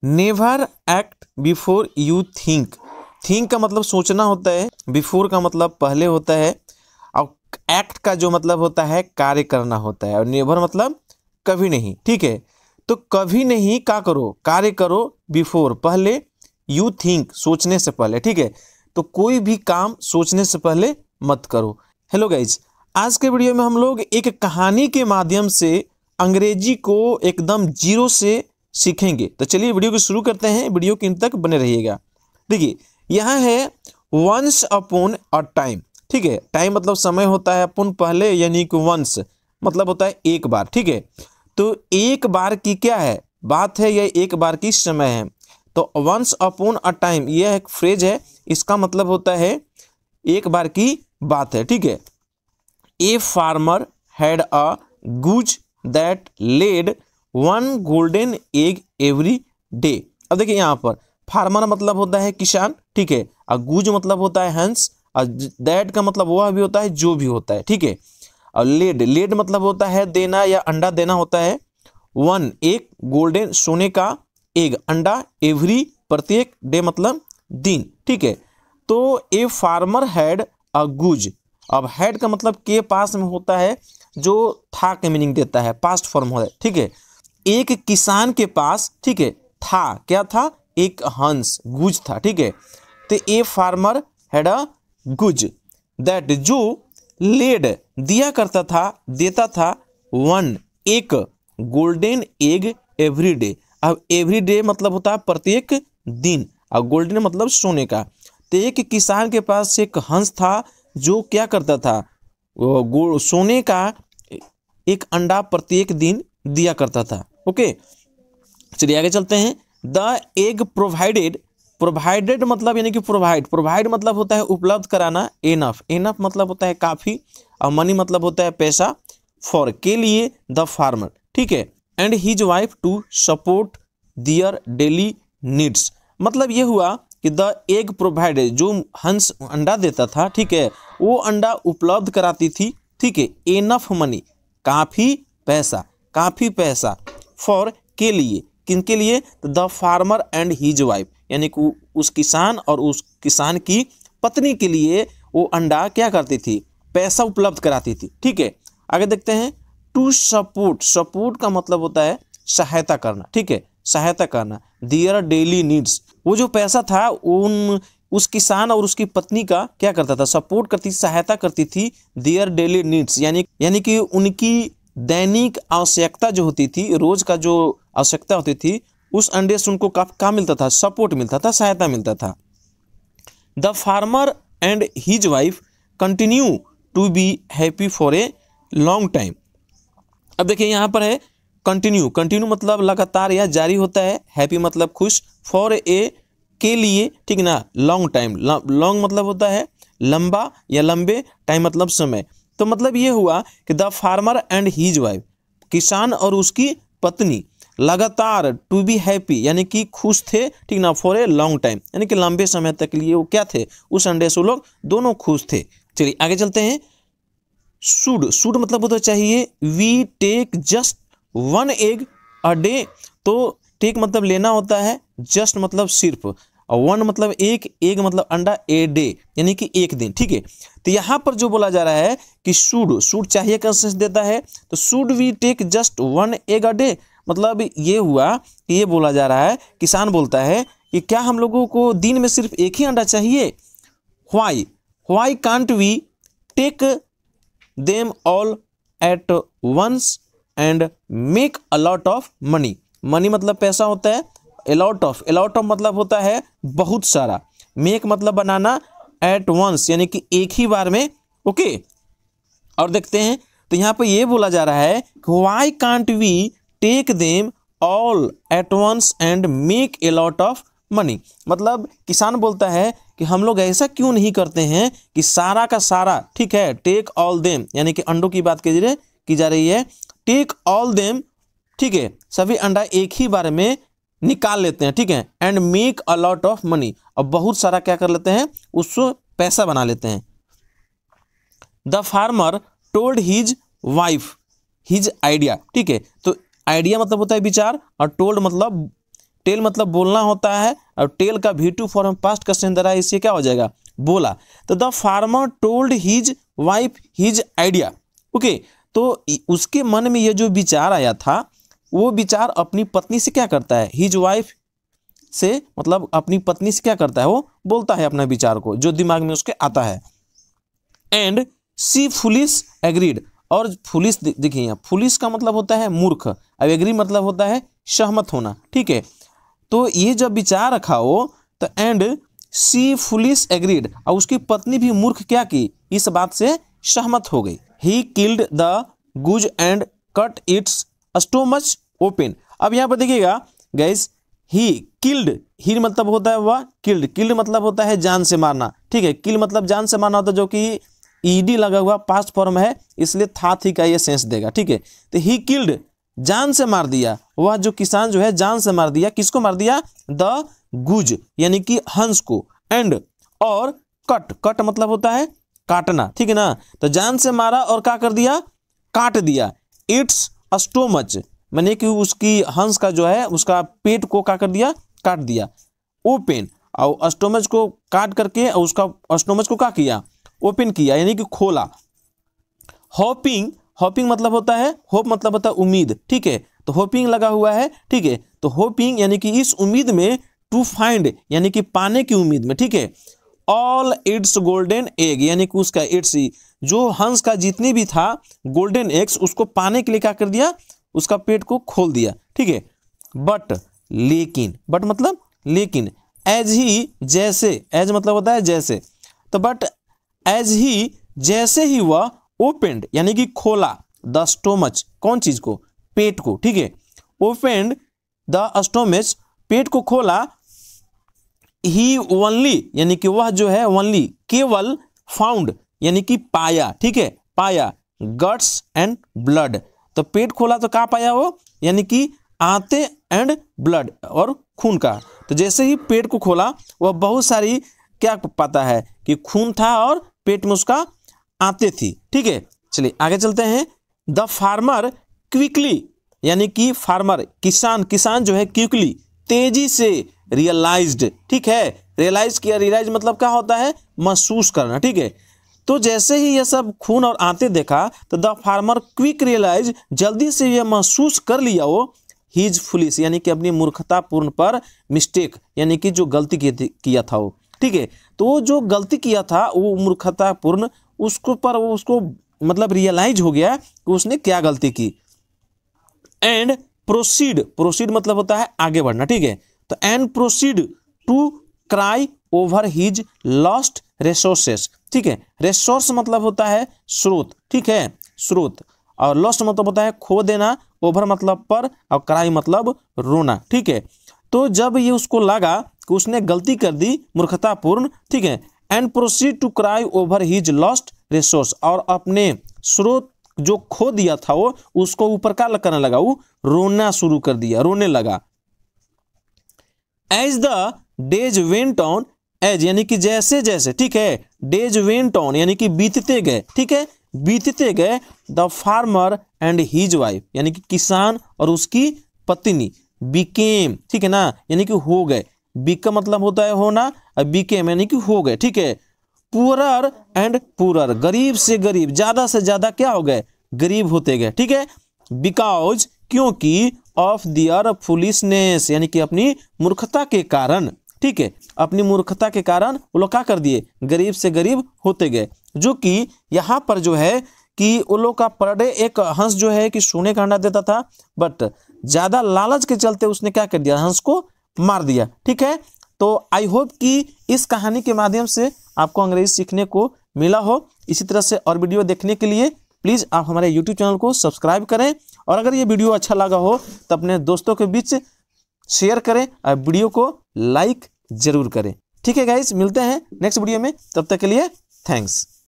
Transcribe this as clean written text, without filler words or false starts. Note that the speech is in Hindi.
Never act before you think. Think का मतलब सोचना होता है, बिफोर का मतलब पहले होता है, और एक्ट का जो मतलब होता है कार्य करना होता है, और नेवर मतलब कभी नहीं। ठीक है, तो कभी नहीं क्या करो, कार्य करो, बिफोर पहले, यू थिंक सोचने से पहले। ठीक है, तो कोई भी काम सोचने से पहले मत करो। हेलो गाइज, आज के वीडियो में हम लोग एक कहानी के माध्यम से अंग्रेजी को एकदम जीरो से सीखेंगे। तो चलिए वीडियो को शुरू करते हैं, वीडियो के अंत तक बने रहिएगा। देखिए यहाँ है वंस अपॉन अ टाइम। ठीक है, टाइम मतलब समय होता है, अपन पहले यानी कि वंस मतलब होता है एक बार। ठीक है, तो एक बार की क्या है बात है, यह एक बार की समय है। तो वंस अपॉन अ टाइम यह एक फ्रेज है, इसका मतलब होता है एक बार की बात है। ठीक है, a farmer had a goose that laid one golden egg every day. अब देखिए यहाँ पर फार्मर मतलब होता है किसान। ठीक है, और गूज मतलब होता है हंस, और दैट का मतलब वह भी होता है जो भी होता है। ठीक है, और लेड, लेड मतलब होता है देना या अंडा देना होता है। वन एक गोल्डन सोने का, एग अंडा, एवरी प्रत्येक, डे मतलब दिन। ठीक है, तो ए फार्मर हैड अ गूज। अब हैड का मतलब के पास में होता है, जो था के मीनिंग देता है, पास्ट फॉर्म हो है। ठीक है, एक किसान के पास, ठीक है, था, क्या था, एक हंस, गुज था। ठीक है, तो ए फार्मर हैड अ गुज दैट जो लेड दिया करता था, देता था, वन एक गोल्डन एग एवरी डे। अब एवरी डे मतलब होता है प्रत्येक दिन, और गोल्डन मतलब सोने का। तो एक किसान के पास एक हंस था जो क्या करता था, वो सोने का एक अंडा प्रत्येक दिन दिया करता था। ओके, चलिए आगे चलते हैं। द एग प्रोवाइडेड, प्रोवाइडेड मतलब यानी कि प्रोवाइड, प्रोवाइड मतलब होता है उपलब्ध कराना, एनफ, एनफ मतलब होता है काफ़ी, और मनी मतलब होता है पैसा, फॉर के लिए, द फार्मर। ठीक है, and his wife to support their daily needs. मतलब ये हुआ कि द एग प्रोवाइडेड, जो हंस अंडा देता था, ठीक है, वो अंडा उपलब्ध कराती थी। ठीक है, एनफ मनी काफ़ी पैसा, काफ़ी पैसा, फॉर के लिए, किनके लिए, the farmer and his wife, यानी कि उस किसान और उस किसान की पत्नी के लिए वो अंडा क्या करती थी, पैसा उपलब्ध कराती थी। ठीक है, आगे देखते हैं। टू सपोर्ट, सपोर्ट का मतलब होता है सहायता करना। ठीक है, सहायता करना, दियर डेली नीड्स, वो जो पैसा था उस किसान और उसकी पत्नी का क्या करता था, सपोर्ट करती, सहायता करती थी, दियर डेली नीड्स, यानी कि उनकी दैनिक आवश्यकता जो होती थी, रोज का जो आवश्यकता होती थी, उस अंडे से उनको क्या मिलता था, सपोर्ट मिलता था, सहायता मिलता था। The farmer and his wife continue to be happy for a long time. अब देखिए यहाँ पर है कंटिन्यू, कंटिन्यू मतलब लगातार या जारी होता है, हैप्पी मतलब खुश, फॉर ए के लिए, ठीक ना, लॉन्ग टाइम, लॉन्ग मतलब होता है लंबा या लंबे, टाइम मतलब समय। तो मतलब ये हुआ कि the farmer and his wife, किसान और उसकी पत्नी, लगातार, टू बी हैप्पी यानी कि खुश थे, ठीक ना, फॉर ए लॉन्ग टाइम यानी कि लंबे समय तक के लिए वो क्या थे, उस अंडे से लोग दोनों खुश थे। चलिए आगे चलते हैं। शुड, शुड मतलब होता चाहिए, we take just one egg a day. तो टेक मतलब लेना होता है, जस्ट मतलब सिर्फ, और वन मतलब एक, एग मतलब अंडा, ए डे यानी कि एक दिन। ठीक है, तो यहाँ पर जो बोला जा रहा है कि शुड, शुड चाहिए का सेंस देता है, तो should we take just one egg a day, मतलब ये हुआ कि ये बोला जा रहा है, किसान बोलता है कि क्या हम लोगों को दिन में सिर्फ एक ही अंडा चाहिए। Why, why can't we take them all at once and make a lot of money. Money मतलब पैसा होता है, अलॉट ऑफ, अलॉट ऑफ मतलब होता है बहुत सारा, मेक मतलब बनाना, एट वंस यानी कि एक ही बार में। ओके, और देखते हैं, तो यहाँ पे ये बोला जा रहा है why can't we take them all at once and make a lot of money. मतलब किसान बोलता है कि हम लोग ऐसा क्यों नहीं करते हैं कि सारा का सारा, ठीक है, टेक ऑल देम यानी कि अंडों की बात की जा रही है, टेक ऑल देम, ठीक है, सभी अंडा एक ही बार में निकाल लेते हैं। ठीक है, and make a lot of money, और बहुत सारा क्या कर लेते हैं, उसको पैसा बना लेते हैं। The farmer told his wife his idea. ठीक है, तो आइडिया मतलब होता है विचार, और टोल्ड मतलब टेल मतलब बोलना होता है, और टेल का V2 फॉर्म पास्ट का सेंस है, इससे क्या हो जाएगा, बोला। तो the farmer told his wife his idea. Okay, तो उसके मन में ये जो विचार आया था, वो विचार अपनी पत्नी से क्या करता है, हिज वाइफ से, मतलब अपनी पत्नी से क्या करता है, वो बोलता है अपना विचार को जो दिमाग में उसके आता है। एंड सी फुलिश एग्रीड, और फुलिश देखिए यहाँ, फुलिश का मतलब होता है मूर्ख, अब एग्री मतलब होता है सहमत होना, ठीक है। तो ये जब विचार रखा हो, तो एंड सी फुलिश एग्रीड, और उसकी पत्नी भी मूर्ख क्या की, इस बात से सहमत हो गई। ही किल्ड द गुज and cut it's stomach open. अब यहाँ पर देखिएगा गाइस, ही किल्ड, ही मतलब होता है वह, किल्ड, किल्ड मतलब होता है जान से मारना, ठीक है। किल मतलब जान से मारना होता है, जो कि ईडी लगा हुआ पास्ट फॉर्म है, इसलिए था थी का ये सेंस देगा, ठीक है। तो ही किल्ड, जान से मार दिया, वह जो किसान जो है जान से मार दिया, किसको मार दिया, द गुज यानी कि हंस को, एंड और कट, कट मतलब होता है काटना, ठीक है ना। तो जान से मारा और क्या कर दिया, काट दिया। इट्स स्टोमच माने कि उसकी हंस का जो है उसका पेट को क्या कर दिया, काट दिया। ओपन, और स्टोमच को काट करके और उसका स्टोमच को क्या किया, ओपन किया यानी कि खोला। होपिंग, होपिंग मतलब होता है, होप मतलब होता है उम्मीद, ठीक है। तो होपिंग लगा हुआ है, ठीक है। तो होपिंग यानी कि इस उम्मीद में, टू फाइंड यानी कि पाने की उम्मीद में, ठीक है। ऑल इट्स गोल्डन एग यानी कि उसका इट्स, जो हंस का जितने भी था गोल्डन एग्स, उसको पाने के लिए क्या कर दिया, उसका पेट को खोल दिया, ठीक है। बट लेकिन, बट मतलब लेकिन, एज ही जैसे, एज मतलब होता है जैसे, तो बट एज ही जैसे ही वह ओपेंड यानी कि खोला, द स्टोमच कौन चीज को, पेट को, ठीक है। ओपेंड द स्टोमच, पेट को खोला। ही ओनली यानी कि वह जो है ओनली, केवल, फाउंड यानी कि पाया, ठीक है, पाया, गट्स एंड ब्लड। तो पेट खोला तो क्या पाया वो, यानी कि आंते एंड ब्लड, और खून का। तो जैसे ही पेट को खोला, वह बहुत सारी क्या पाता है कि खून था और पेट में उसका आंते थी, ठीक है। चलिए आगे चलते हैं। द फार्मर क्विकली यानी कि फार्मर किसान, किसान जो है क्विकली तेजी से, रियलाइज्ड, ठीक है, रियलाइज किया, रियलाइज मतलब क्या होता है, महसूस करना, ठीक है। तो जैसे ही ये सब खून और आंते देखा, तो द फार्मर क्विक रियलाइज, जल्दी से ये महसूस कर लिया वो, हिज फुलिश यानी कि अपनी मूर्खतापूर्ण पर, मिस्टेक यानी कि जो गलती किया था वो, ठीक है। तो वो जो गलती किया था वो मूर्खतापूर्ण, उसको पर वो उसको मतलब रियलाइज हो गया कि उसने क्या गलती की। एंड प्रोसीड, प्रोसीड मतलब होता है आगे बढ़ना, ठीक है। तो and proceed to cry over his lost resources, ठीक है। रिसोर्स मतलब होता है स्रोत, ठीक है, स्रोत, और लॉस्ट मतलब होता है खो देना, ओवर मतलब पर, और क्राई मतलब रोना, ठीक है। तो जब ये उसको लगा कि उसने गलती कर दी मूर्खतापूर्ण, ठीक है, and proceed to cry over his lost resource, और अपने स्रोत जो खो दिया था वो, उसको ऊपर क्या करने लगा, वो रोना शुरू कर दिया, रोने लगा। As the days went on, as यानी कि जैसे जैसे, ठीक है, डेज वेंट ऑन यानी कि बीतते गए, ठीक है, बीतते गए। The farmer and his wife यानी कि किसान और उसकी पत्नी, बिकेम, ठीक है ना, यानी कि हो गए, बिकम मतलब होता है होना, और बिकेम यानी कि हो गए, ठीक है। पुअरर एंड पुअरर, गरीब से गरीब, ज्यादा से ज्यादा क्या हो गए, गरीब होते गए, ठीक है। बिकॉज क्योंकि, ऑफ दियर फुलिशनेस यानी कि अपनी मूर्खता के कारण, ठीक है, अपनी मूर्खता के कारण वो लोग क्या कर दिए, गरीब से गरीब होते गए। जो कि यहाँ पर जो है कि वो लोग का पर डे एक हंस जो है कि सोने का अंडा देता था, बट ज्यादा लालच के चलते उसने क्या कर दिया, हंस को मार दिया, ठीक है। तो आई होप कि इस कहानी के माध्यम से आपको अंग्रेजी सीखने को मिला हो। इसी तरह से और वीडियो देखने के लिए प्लीज़ आप हमारे यूट्यूब चैनल को सब्सक्राइब करें, और अगर ये वीडियो अच्छा लगा हो तो अपने दोस्तों के बीच शेयर करें और वीडियो को लाइक जरूर करें, ठीक है गाइस। मिलते हैं नेक्स्ट वीडियो में, तब तक के लिए थैंक्स।